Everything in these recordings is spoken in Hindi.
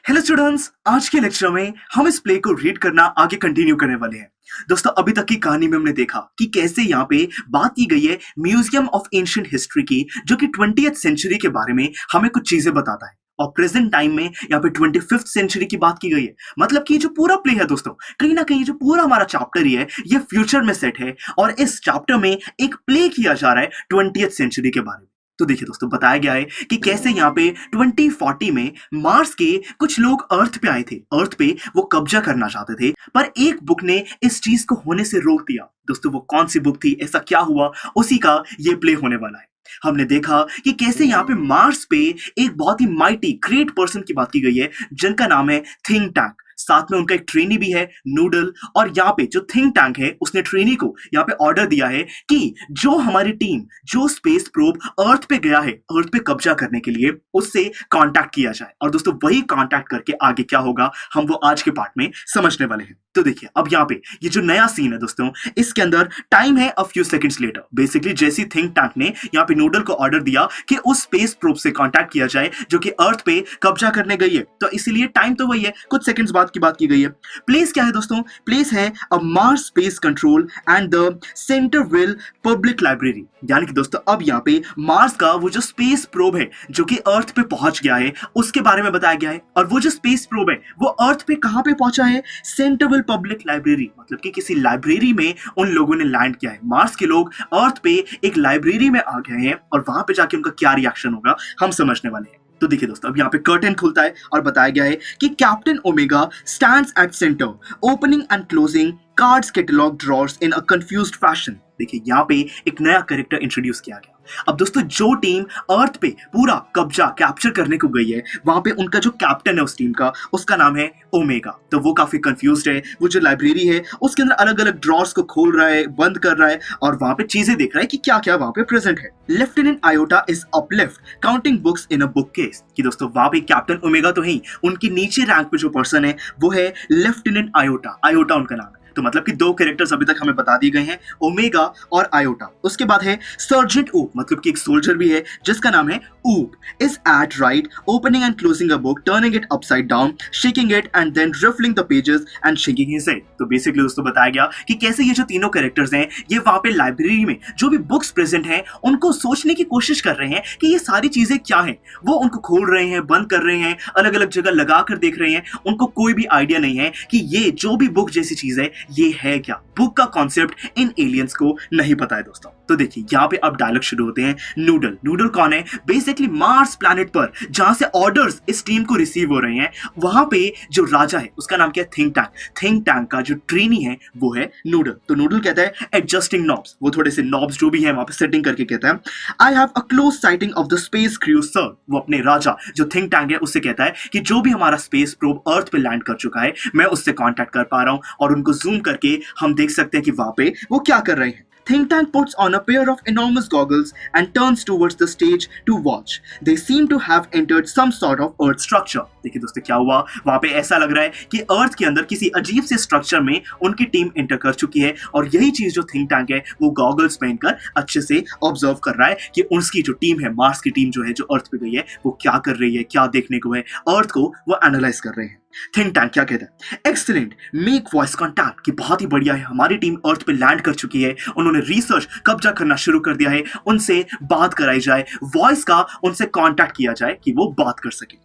हेलो स्टूडेंट्स, आज के लेक्चर में हम इस प्ले को रीड करना आगे कंटिन्यू करने वाले हैं। दोस्तों, अभी तक की कहानी में हमने देखा कि कैसे यहाँ पे बात की गई है म्यूजियम ऑफ एंशिएंट हिस्ट्री की, जो कि 20th सेंचुरी के बारे में हमें कुछ चीजें बताता है। और प्रेजेंट टाइम में यहाँ पे 25th सेंचुरी की बात की गई है। मतलब कि जो पूरा प्ले है दोस्तों, कहीं ना कहीं जो पूरा हमारा चैप्टर ही है, ये फ्यूचर में सेट है और इस चैप्टर में एक प्ले किया जा रहा है 20th सेंचुरी के बारे में। तो देखिए दोस्तों, बताया गया है कि कैसे यहाँ पे 2040 में मार्स के कुछ लोग अर्थ पे आए थे। अर्थ पे वो कब्जा करना चाहते थे, पर एक बुक ने इस चीज को होने से रोक दिया। दोस्तों, वो कौन सी बुक थी, ऐसा क्या हुआ, उसी का ये प्ले होने वाला है। हमने देखा कि कैसे यहाँ पे मार्स पे एक बहुत ही माइटी ग्रेट पर्सन की बात की गई है, जिनका नाम है थिंक टैंक। साथ में उनका एक ट्रेनी भी है, नूडल। और यहाँ पे जो थिंक टैंक है, उसने ट्रेनी को यहाँ पे ऑर्डर दिया है कि जो हमारी टीम जो स्पेस प्रोब अर्थ पे गया है, अर्थ पे कब्जा करने के लिए, उससे कांटेक्ट किया जाए। और दोस्तों, वही कांटेक्ट करके आगे क्या होगा, हम वो आज के पार्ट में समझने वाले हैं। तो देखिए, अब यहाँ पे ये जो नया सीन है दोस्तों, इसके अंदर टाइम है a few seconds later. Basically जैसी थिंक टैंक ने यहाँ पे नूडल को ऑर्डर दिया कि उस स्पेस प्रोब से कांटेक्ट किया जाए जो कि अर्थ पे कब्जा करने गई है, तो इसीलिए टाइम तो वही है, कुछ सेकंड्स बाद की बात की गई है। प्लेस क्या है दोस्तों? प्लेस है a Mars space control and the Centerville public library. यानी कि दोस्तों, अब यहाँ पे मार्स का वो जो स्पेस प्रोब है जो कि अर्थ पे पहुंच गया है, उसके बारे में बताया गया है। और वो जो स्पेस प्रोब है वो अर्थ पे कहां पे पहुंचा है? सेंटरविल पब्लिक लाइब्रेरी। मतलब कि किसी लाइब्रेरी में उन लोगों ने लैंड किया है। मार्स के लोग अर्थ पे एक लाइब्रेरी में आ गए हैं और वहां पे जाके उनका क्या रिएक्शन होगा, हम समझने वाले हैं। तो देखिए दोस्तों, अब यहाँ पे कर्टन खुलता है और बताया गया है कि captain omega stands at centre, opening and closing cards catalogue drawers in a confused fashion. देखिए, यहाँ पे एक नया कैरेक्टर इंट्रोड्यूस किया गया। अब दोस्तों, जो टीम अर्थ पे पूरा कब्जा कैप्चर करने को गई है, वहां पे उनका जो कैप्टन है उस टीम का, उसका नाम है ओमेगा। तो वो काफी कंफ्यूज्ड है। वो जो लाइब्रेरी है उसके अंदर अलग अलग ड्रॉर्स को खोल रहा है, बंद कर रहा है और वहां पे चीजें देख रहा है कि क्या क्या वहां पे प्रेजेंट है। Lieutenant iota is uplift counting books in a book case. कि दोस्तों, वहां पे कैप्टन ओमेगा तो है, उनकी नीचे रैंक पे जो पर्सन है वो है लेफ्टिनेंट आयोटा। आयोटा उनका नाम है। तो मतलब कि दो कैरेक्टर्स अभी तक हमें बता दिए गए हैं, ओमेगा और आयोटा। उसके बाद है सर्जेंट ऊप, मतलब कि एक सोल्जर भी है जिसका नाम है Oop. Is at right, opening and closing a book, turning it upside down, shaking it and then ruffling the pages and shaking his head. तो बेसिकली दोस्तों, बताया गया कि कैसे ये जो तीनों कैरेक्टर्स हैं, ये वहां पे लाइब्रेरी में जो भी बुक्स प्रेजेंट हैं उनको सोचने की कोशिश कर रहे हैं कि ये सारी चीजें क्या हैं। वो उनको खोल रहे हैं, बंद कर रहे हैं, अलग अलग जगह लगा कर देख रहे हैं। उनको कोई भी आइडिया नहीं है कि ये जो भी बुक जैसी चीज है ये है क्या। बुक का कॉन्सेप्ट इन एलियंस को नहीं पता है दोस्तों। तो देखिए, यहाँ पे अब डायलॉग शुरू होते हैं। नूडल, नूडल कौन है? बेसिकली मार्स प्लैनेट पर जहां से ऑर्डर्स इस टीम को रिसीव हो रहे हैं, वहां पे जो राजा है उसका नाम क्या है? Think tank. थिंक टैंक का जो ट्रेनी है वो है नूडल। तो नूडल कहता है एडजस्टिंग नॉब्स, वो थोड़े से नॉब्स जो भी है वहां पे सेटिंग करके कहता है I have a close sighting of the space crew sir. वो अपने राजा जो थिंक टैंक है उससे कहता है कि जो भी हमारा स्पेस प्रोब अर्थ पे लैंड कर चुका है, मैं उससे कांटेक्ट कर पा रहा हूं और उनको जूम करके हम देख सकते हैं कि वहां पे वो क्या कर रहे हैं। Think Tank puts on a pair of enormous goggles and turns towards the stage to watch. They seem to have entered some sort of earth structure. देखिए दोस्तों, क्या हुआ वहां पे? ऐसा लग रहा है कि अर्थ के अंदर किसी अजीब से स्ट्रक्चर में उनकी टीम एंटर कर चुकी है और यही चीज जो थिंक टैंक है वो गॉगल्स पहनकर अच्छे से ऑब्जर्व कर रहा है कि उसकी जो टीम है, मार्स की टीम जो है, जो अर्थ पे गई है, वो क्या कर रही है, क्या देखने को है, अर्थ को वो एनालाइज कर रहे हैं। थिंक टैंक क्या कहता है? Excellent, make voice contact. कि बहुत ही बढ़िया है, हमारी टीम अर्थ पे लैंड कर चुकी है, उन्होंने रिसर्च कब्जा करना शुरू कर दिया है, उनसे बात कराई जाए, वॉइस का उनसे कांटेक्ट किया जाए कि वो बात कर सके।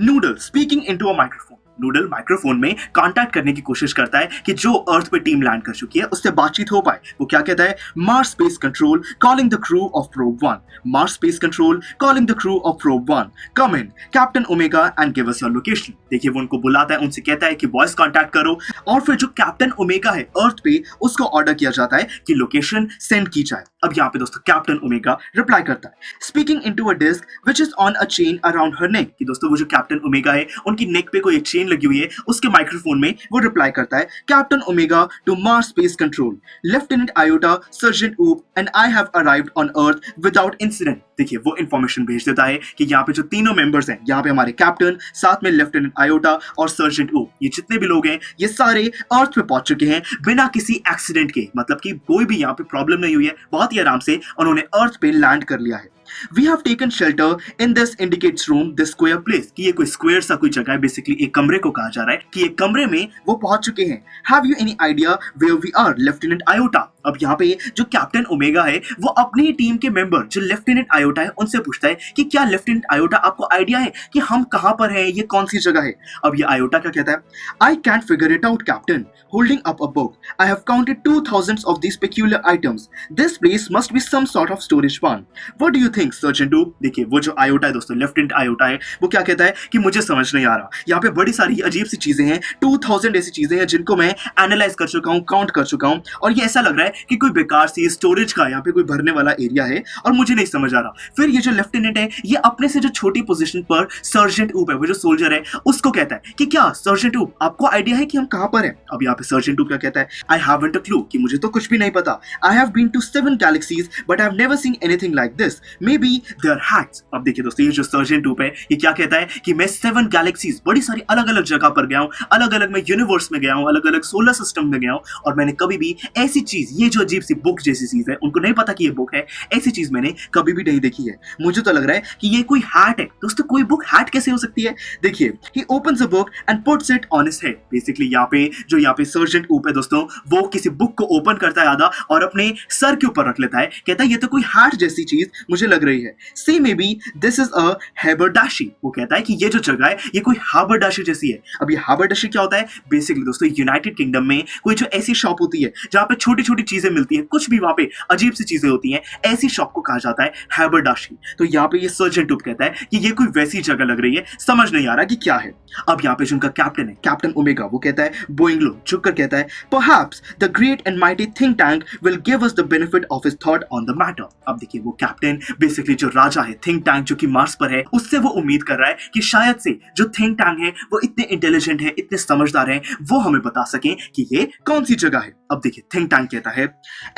Noodle speaking into a microphone. Noodle microphone में कांटेक्ट करने की कोशिश करता है कि जो अर्थ पे टीम लैंड कर चुकी है उससे बातचीत हो पाए। वो क्या कहता है? Mars space control calling the crew of probe 1। Mars space control calling the crew of probe 1, come in captain omega and give us your location. देखिए, वो उनको बुलाता है, उनसे कहता है कि वॉइस कांटेक्ट करो और फिर जो कैप्टन ओमेगा है अर्थ पे, उसको ऑर्डर किया जाता है कि लोकेशन सेंड की जाए। अब यहाँ पे दोस्तों कैप्टन ओमेगा रिप्लाई करता है speaking into a disc which is on a chain around her neck. कि दोस्तों, वो जो कैप्टन ओमेगा है उनकी नेक पे कोई एक चेन लगी हुई है, उसके माइक्रोफोन में वो रिप्लाई करता है captain Omega to Mars space control, lieutenant Iota, sergeant Oop and I have arrived on Earth without incident. देखिए, वो इंफॉर्मेशन भेज देता है कि यहाँ पे जो तीनों मेंबर्स हैं, यहाँ पे हमारे कैप्टन, साथ में लेफ्टिनेंट आयोटा और सर्जेंट ऊप, ये जितने भी लोग हैं ये सारे अर्थ पे पहुंच चुके हैं बिना किसी एक्सीडेंट के। मतलब कि कोई भी यहाँ पे प्रॉब्लम नहीं हुई है, बहुत ही आराम से उन्होंने अर्थ पे लैंड कर लिया है। We have taken shelter in this indicates room this square place, कि ये कोई स्क्वायर सा कोई जगह है, बेसिकली एक कमरे को कहा जा रहा है कि एक कमरे में वो पहुंच चुके हैं। Have you any idea where we are lieutenant Iota. अब यहाँ पे जो कैप्टन ओमेगा है वो अपनी ही टीम के मेंबर जो लेफ्टिनेंट आयोटा है उनसे पूछता है कि क्या लेफ्टिनेंट आयोटा आपको आइडिया है कि हम कहां पर हैं, ये कौन सी जगह है। अब ये आयोटा क्या कहता है, I can't figure it out captain, holding up a book, I have counted 2000 of these peculiar items. This place must be some sort of storage barn. What do you think, Sergeant Duke? देखिए वो जो आयोटा है दोस्तों, लेफ्टिनेंट आयोटा है, वो क्या कहता है कि मुझे समझ नहीं आ रहा, यहाँ पे बड़ी सारी अजीब सी चीजें हैं, 2000 ऐसी चीजें हैं जिनको मैं एनालाइज कर चुका हूँ, काउंट कर चुका हूँ, और ये ऐसा लग रहा है कि कोई बेकार सी स्टोरेज का यहाँ पे कोई भरने वाला एरिया है और मुझे नहीं समझ आ रहा। फिर ये जो लेफ्टिनेंट है ये अपने से जो छोटी पोजीशन पर सर्जेंट ऊप है, वो जो सोल्जर है, उसको कहता है कि क्या सर्जेंट ऊप आपको आइडिया है कि हम कहां पर हैं। अब यहाँ पे सर्जेंट ऊप क्या कहता है, आई हैवंट अ क्लू, कि मुझे तो कुछ भी नहीं पता। I have been to 7 galaxies, but I've never seen anything like this. Maybe they're hacks. अब देखिए दोस्तों, ये जो सर्जेंट ऊप है ये क्या कहता है कि मैं 7 गैलेक्सीज, बड़ी सारी अलग अलग जगह पर गया हूँ, अलग अलग मैं यूनिवर्स में गया हूँ, अलग अलग सोलर सिस्टम में गया हूँ, और मैंने कभी भी ऐसी चीज, ये जो अजीब सी बुक जैसी चीज है, उनको नहीं पता कि ये बुक है, ऐसी चीज मैंने कभी भी नहीं देखी है। मुझे तो लग रहा है कि ये कोई हैट है। दोस्तों कोई बुक हैट कैसे हो सकती है। देखिए, he opens a book and puts it on his head. Basically यहाँ पे सर्जेंट ऊप है दोस्तों, वो किसी बुक को ओपन करता है आधा और अपने सर के ऊपर रख लेता है, कहता है ये तो कोई हैट जैसी चीज मुझे लग रही है। See maybe this is a haberdashery. वो कहता है कि ये जो जगह है ये कोई हैबरडाशी जैसी है। अब ये हैबरडाशी क्या होता है, बेसिकली दोस्तों यूनाइटेड किंगडम में कोई जो ऐसी शॉप होती है जहां पे छोटी छोटी चीजें मिलती हैं, कुछ भी वहां पे अजीब सी चीजें होती हैं, ऐसी शॉप को कहा जाता है हैबरडाशी। तो यहाँ पे ये सर्जेंट ऊप कहता है कि ये कोई वैसी जगह लग रही है, समझ नहीं आ रहा कि क्या है। अब यहाँ पे जो उनका कैप्टन है, कैप्टन ओमेगा, वो कहता है, बोइंग लो, झुककर कहता है, perhaps the great and mighty think tank will give us the benefit of his thought on the matter. अब देखिए वो कैप्टन बेसिकली जो राजा है थिंक टैंक जो कि मार्स पर है, उससे वो उम्मीद कर रहा है कि शायद से जो थिंक टैंक है वो इतने इंटेलिजेंट है, इतने समझदार हैं, वो हमें बता सकें कि ये कौन सी जगह है। अब देखिए थिंक टैंक कहता है,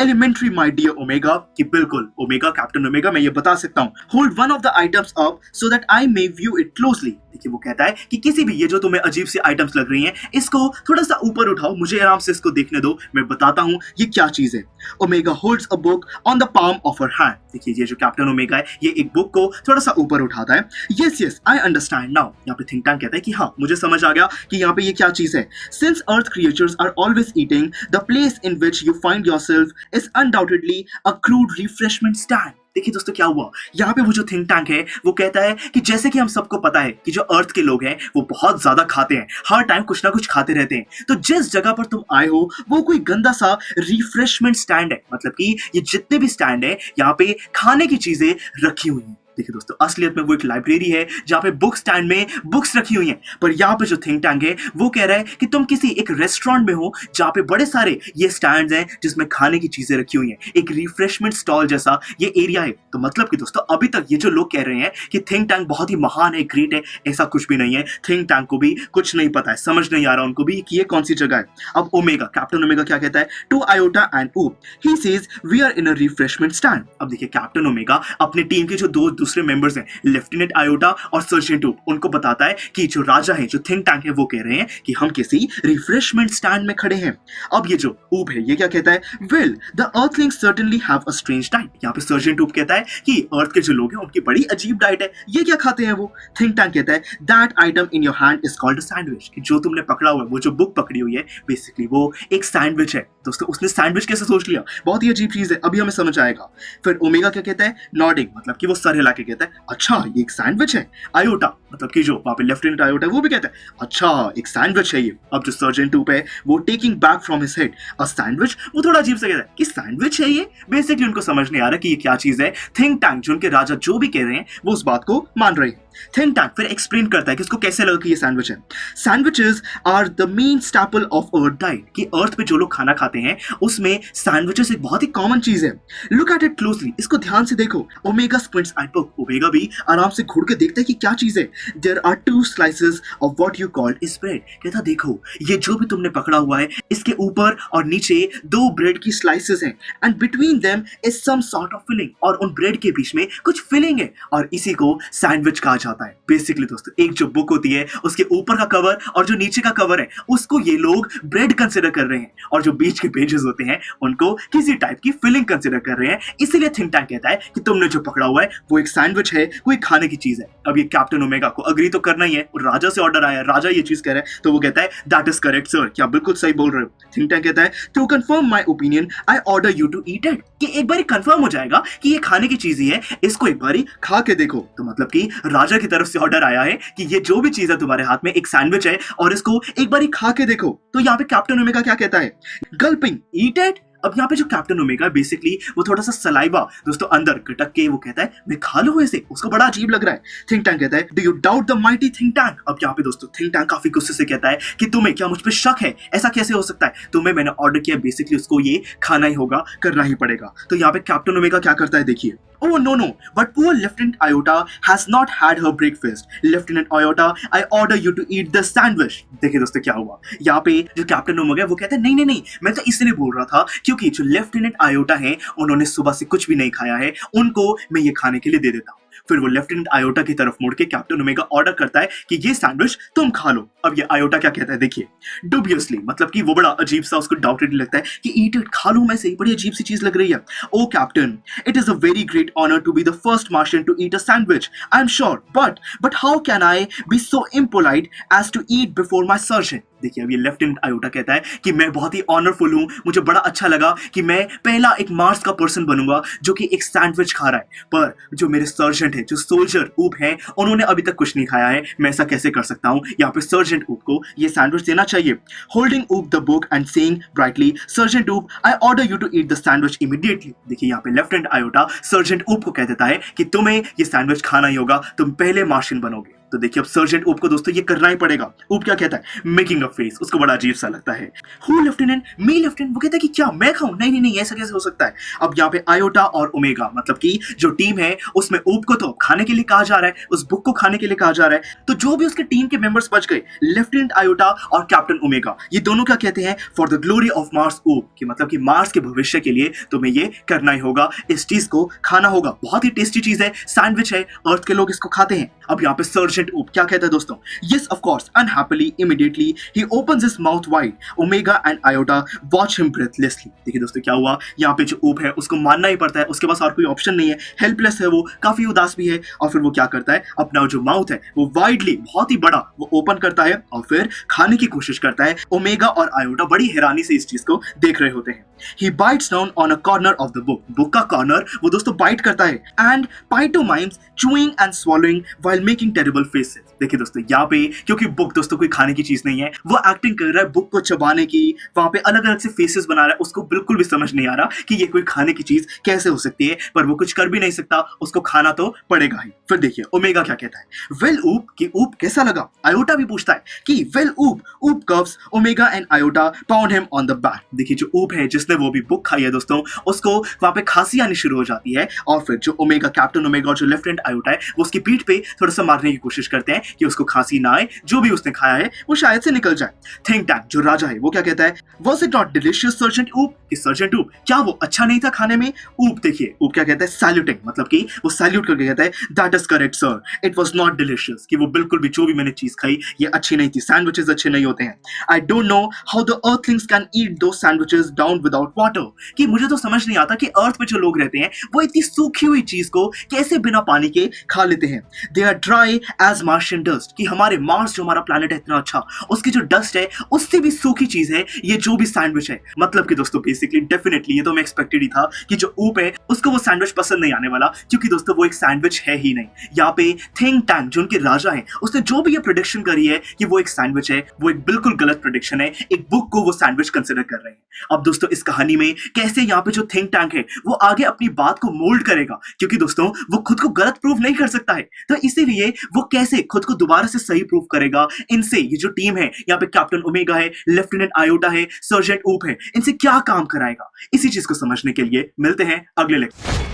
एलिमेंट्री माय डियर ओमेगा, कि बिल्कुल ओमेगा, कैप्टन ओमेगा, मैं ये बता सकता हूँ, hold one of the items up so that I may view it closely. देखिए वो कहता है कि किसी भी, ये जो तुम्हें अजीब सी आइटम्स लग रही हैं, इसको थोड़ा सा ऊपर उठाओ, मुझे आराम से इसको देखने दो, मैं बताता हूँ ये क्या चीज है। Omega holds a book on the palm of her hand. देखिए ये जो कैप्टन ओमेगा है ये एक बुक को थोड़ा सा ऊपर उठाता है। Yes I understand now. यहाँ पे थिंक टैंक कहता है कि हाँ मुझे समझ आ गया कि यहाँ पे ये क्या चीज है। Since earth creatures are always eating, the place in which you find yourself is undoubtedly a crude refreshment stand. देखिए दोस्तों क्या हुआ, यहाँ पे वो जो थिंक टैंक है वो कहता है कि जैसे कि हम सबको पता है कि जो अर्थ के लोग हैं वो बहुत ज्यादा खाते हैं, हर टाइम कुछ ना कुछ खाते रहते हैं, तो जिस जगह पर तुम आए हो वो कोई गंदा सा रिफ्रेशमेंट स्टैंड है, मतलब कि ये जितने भी स्टैंड है यहाँ पे खाने की चीजें रखी हुई हैं। देखिए दोस्तों असलियत में वो एक लाइब्रेरी है जहाँ पे बुक स्टैंड में बुक्स रखी हुई हैं, पर यहाँ पे जो थिंक टैंक है वो कह रहा है कि तुम किसी एक रेस्टोरेंट में हो जहाँ पे बड़े सारे ये स्टैंड्स हैं जिसमें खाने की चीजें रखी हुई हैं, एक रिफ्रेशमेंट स्टॉल जैसा ये एरिया है। तो मतलब कि दोस्तों अभी तक ये जो लोग कह रहे हैं कि थिंक टैंक बहुत ही महान है, ग्रेट है, ऐसा कुछ भी नहीं है। थिंक टैंक को भी कुछ नहीं पता है, समझ नहीं आ रहा उनको भी कि ये कौन सी जगह है। अब ओमेगा, कैप्टन ओमेगा क्या कहता है, to Iota and Oop, he says we are in a refreshment stand. अब देखिए कैप्टन ओमेगा अपनी टीम के जो दो दूसरे मेंबर्स हैं, लेफ्टिनेंट आयोटा और सर्जेंट ऊप, उनको बताता है कि जो राजा है, जो थिंक टैंक है, वो कह रहे हैं कि हम किसी रिफ्रेशमेंट स्टैंड में खड़े हैं। अब ये जो ऊप है ये क्या कहता है, well the Earthlings certainly have a strange diet. यहाँ पे सर्जेंट ऊप कहता है कि अर्थ के जो लोग हैं उनकी बड़ी अजीब डाइट है, ये क्या खाते हैं वो। थिंक टैंक कहता है that item in your hand is called a sandwich, कि जो तुमने पकड़ा हुआ है, वो जो बुक पकड़ी हुई है, बेसिकली वो एक सैंडविच है। दोस्तों उसने सैंडविच कैसे सोच लिया, बहुत ही अजीब चीज है, अभी हमें समझ आएगा। फिर ओमेगा क्या कहता है, नॉडिंग, मतलब कि वो सर हिला के कहता है अच्छा ये एक सैंडविच है। आयोटा, मतलब कि जो वहां पे लेफ्टिनेंट आयोटा है वो भी कहता है अच्छा एक सैंडविच है ये। अब जो सर्जेंट ऊप है वो taking back from his head a sandwich, वो थोड़ा अजीब से कहता है कि सैंडविच है ये। बेसिकली उनको समझ नहीं आ रहा कि ये क्या चीज है। थिंक टैंक जो उनके राजा जो भी कह रहे हैं वो उस बात को मान रहे हैं। थिंक टैंक फिर एक्सप्लेन करता है कि उसको कैसे लगा कि ये सैंडविच है। Sandwiches are the main staple of earth diet, कि अर्थ पे जो लोग खाना खाते हैं उसमें सैंडविचेस एक बहुत ही कॉमन चीज है। लुक एट इट क्लोजली, इसको ध्यान से देखो। Omega squints at book, Omega भी आराम से घुड़ के देखता है कि क्या चीज है। There are 2 slices of what you called spread, कहता देखो ये जो भी तुमने पकड़ा हुआ है इसके ऊपर और नीचे 2 ब्रेड की स्लाइसेस हैं, and between them is some sort of filling, और उन ब्रेड के बीच में कुछ फिलिंग है, और इसी को सैंडविच कहा जाता है। बेसिकली दोस्तों एक जो बुक होती है उसके ऊपर का कवर और जो नीचे का कवर है उसको ये लोग ब्रेड कंसिडर कर रहे हैं और जो बीच के पेजेस होते हैं उनको किसी टाइप की फिलिंग कंसिडर कर रहे हैं। इसीलिए थिंक टैंक कहता है कि तुमने जो पकड़ा हुआ है वो एक सैंडविच है, कोई खाने की चीज है। अब ये कैप्टन ओमेगा को अग्री तो करना ही है और राजा से ऑर्डर आया, राजा ये चीज कह रहा है तो वो कहता है दैट इज करेक्ट सर, क्या बिल्कुल सही बोल रहे हो। थिंक टैंक कहता है to confirm my opinion I order you to eat it, कि एक बार कंफर्म हो जाएगा कि ये खाने की चीज ही है, इसको एक बार खा के देखो। तो मतलब कि राजा की तरफ से ऑर्डर आया है कि ये जो भी चीज है तुम्हारे हाथ में एक सैंडविच है और इसको एक बार खा के देखो। तो यहाँ पे कैप्टन ओमेगा क्या कहता है, गल्पिंग ईट इट। अब यहाँ पे जो कैप्टन ओमेगा बेसिकली वो थोड़ा सा सलाइवा दोस्तों अंदर गटक के वो कहता है मैं खा लूं इसे, उसको बड़ा अजीब लग रहा है। थिंक टैंक कहता है do you doubt the mighty think tank. अब यहाँ पे दोस्तों थिंक टैंक काफी गुस्से से कहता है कि तुम्हें क्या मुझ पे शक है, ऐसा कैसे हो सकता है, तुम्हें मैंने ऑर्डर किया, बेसिकली उसको ये खाना ही होगा, करना ही पड़ेगा। तो यहाँ पे कैप्टन ओमेगा क्या करता है देखिए, Oh no, but poor Lieutenant Iota has not had her breakfast. Lieutenant Iota, I order you to eat the sandwich. देखिए दोस्तों क्या हुआ, यहाँ पे जो कैप्टन ओमेगा वो कहता है नहीं नहीं नहीं, मैं तो इसलिए बोल रहा था क्योंकि जो लेफ्टिनेंट आयोटा हैं उन्होंने सुबह से कुछ भी नहीं खाया है, उनको मैं ये खाने के लिए दे देता हूँ। फिर वो लेफ्टिनेंट आयोटा की तरफ मुड़ के कैप्टन ओमेगा ऑर्डर करता है कि ये सैंडविच तुम खा लो। अब ये आयोटा क्या कहता है देखिए, डुबियसली, मतलब कि वो बड़ा अजीब सा उसको डाउटेड लगता है कि ईट इट, खा लूं मैं से, बड़ी अजीब सी चीज लग रही है। Oh captain, it is a very great honour to be the first Martian to eat a sandwich, I am sure, but how can I be so impolite as to eat before my sergeant. देखिए अब ये लेफ्टिनेंट आयोटा कहता है कि मैं बहुत ही ऑनरफुल हूं, मुझे बड़ा अच्छा लगा कि मैं पहला एक मार्स का पर्सन बनूंगा जो कि एक सैंडविच खा रहा है, पर जो मेरे सर्जेंट है, जो सोल्जर ऊप है, उन्होंने अभी तक कुछ नहीं खाया है, मैं ऐसा कैसे कर सकता हूं। यहाँ पे सर्जेंट ऊप को ये सैंडविच देना चाहिए। Holding up the book and saying brightly sergeant Oop I order you to eat the sandwich immediately. देखिए यहाँ पे लेफ्टिनेंट आयोटा सर्जेंट ऊप को कह देता है कि तुम्हें ये सैंडविच खाना ही होगा, तुम पहले मार्शियन बनोगे। तो देखिए अब सर्जेंट ऊप को दोस्तों ये करना ही पड़ेगा। ऊप क्या कहता है, मेकिंग अ फेस, उसको बड़ा अजीब सा लगता है। हु लेफ्टिनेंट, मी लेफ्टिनेंट, वो कहता है कि क्या मैं खाऊं, नहीं नहीं नहीं ऐसा कैसे हो सकता है। अब यहाँ पे आयोटा और ओमेगा मतलब कि जो टीम है उसमें ऊप को तो खाने के लिए कहा जा रहा है, उस बुक को खाने के लिए कहा जा रहा है। तो जो भी उसके टीम के मेंबर्स बच गए, लेफ्टिनेंट आयोटा और कैप्टन ओमेगा, ये दोनों क्या कहते हैं, for the glory of Mars ऊप, कि मतलब कि मार्स के भविष्य के लिए तुम्हें ये करना ही होगा, इस चीज को खाना होगा, बहुत ही टेस्टी चीज है, सैंडविच है, अर्थ के लोग इसको खाते हैं। अब यहाँ पे सर्जेंट ऊप क्या कहता है दोस्तों, yes of course, unhappily immediately he opens his mouth wide, Omega and Iota watch him breathlessly। देखिए दोस्तों क्या हुआ, यहाँ पे जो ऊप है उसको मानना ही पड़ता है, उसके पास और कोई ऑप्शन नहीं है, हेल्पलेस है, वो काफी उदास भी है, और फिर वो क्या करता है, अपना जो माउथ है वो वाइडली, बहुत ही बड़ा, वो ओपन करता है और फिर खाने की कोशिश करता है। ओमेगा और आयोटा बड़ी हैरानी से इस चीज को देख रहे होते हैं। He bites down on a corner of the book, book का कॉर्नर वो दोस्तों बाइट करता है, and pantomimes chewing and swallowing while making terrible faces। देखिए दोस्तों यहाँ पे क्योंकि बुक दोस्तों कोई खाने की चीज नहीं है, वो एक्टिंग कर रहा है बुक को चबाने की, वहां पे अलग अलग से फेसेस बना रहा है, उसको बिल्कुल भी समझ नहीं आ रहा कि ये कोई खाने की चीज कैसे हो सकती है, पर वो कुछ कर भी नहीं सकता, उसको खाना तो पड़ेगा ही। फिर देखिए ओमेगा क्या कहता है, वेल ऊप, कि ऊप कैसा लगा। आयोटा भी पूछता है कि वेल ऊप curves omega and iota pound him on the back. देखिए जो ऊप है जिसने वो भी बुक खाई है दोस्तों, उसको वहां पे खांसी आनी शुरू हो जाती है, और फिर जो ओमेगा, कैप्टन ओमेगा और जो लेफ्टिनेंट आयोटा है वो उसकी पीठ पे थोड़ा सा मारने की कोशिश करते हैं कि उसको खांसी ना आए, जो भी उसने खाया है वो शायद से निकल जाए। थिंक टैंक जो राजा है वो क्या कहता है, was it not delicious sergeant ऊप, कि सर्जेंट ऊप क्या वो अच्छा नहीं था खाने में। ऊप देखिए ऊप क्या कहता है, सैल्यूटिंग, मतलब कि वो सैल्यूट करके कहता है that is correct sir, it was not delicious, कि वो बिल्कुल भी जो भी मैंने चीज खाई ये अच्छी नहीं थी, सैंडविचेस अच्छे नहीं होते हैं। I don't know how the Earthlings can eat दो सैंडविचेस डाउन विदाउट वाटर, कि मुझे तो समझ नहीं आता कि अर्थ पे जो लोग रहते हैं वो इतनी सूखी हुई चीज को कैसे बिना पानी के खा लेते हैं। They are dry as Martian dust, कि हमारे मार्स जो हमारा प्लैनेट है इतना अच्छा, उसकी जो डस्ट है उससे भी सूखी चीज है ये जो भी सैंडविच है। मतलब कि दोस्तों बेसिकली डेफिनेटली ये तो मैं एक्सपेक्टेड ही था कि जो ऊप है उसको वो सैंडविच पसंद नहीं आने वाला, क्योंकि दोस्तों वो एक सैंडविच है ही नहीं। यहाँ पे थिंक टैंक जो उनके राजा है उसने जो भी ये प्रेडिक्शन करी है कि वो एक सैंडविच है, वो एक बिल्कुल गलत प्रेडिक्शन है, एक बुक को वो सैंडविच कंसिडर कर रहे हैं। अब दोस्तों इस कहानी में कैसे यहाँ पे जो थिंक टैंक है वो आगे अपनी बात को मोल्ड करेगा, क्योंकि दोस्तों वो खुद को गलत प्रूव नहीं कर सकता है, तो इसीलिए वो कैसे खुद को दोबारा से सही प्रूव करेगा। इनसे ये जो टीम है, यहाँ पे कैप्टन ओमेगा है, लेफ्टिनेंट आयोटा है, सर्जेंट ऊप है, इनसे क्या काम कराएगा, इसी चीज को समझने के लिए मिलते हैं अगले lecture.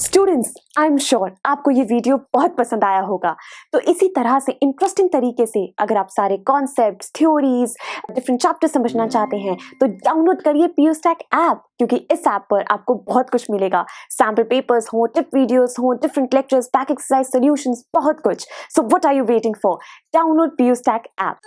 Students, I am sure आपको ये वीडियो बहुत पसंद आया होगा। तो इसी तरह से इंटरेस्टिंग तरीके से अगर आप सारे कॉन्सेप्ट्स, थ्योरीज, डिफरेंट चैप्टर समझना चाहते हैं तो डाउनलोड करिए PUSTAC ऐप, क्योंकि इस ऐप पर आपको बहुत कुछ मिलेगा। सैम्पल पेपर्स हो, टिप वीडियोस हो, different lectures, back exercise solutions, बहुत कुछ। So what are you waiting for? Download PUSTAC app.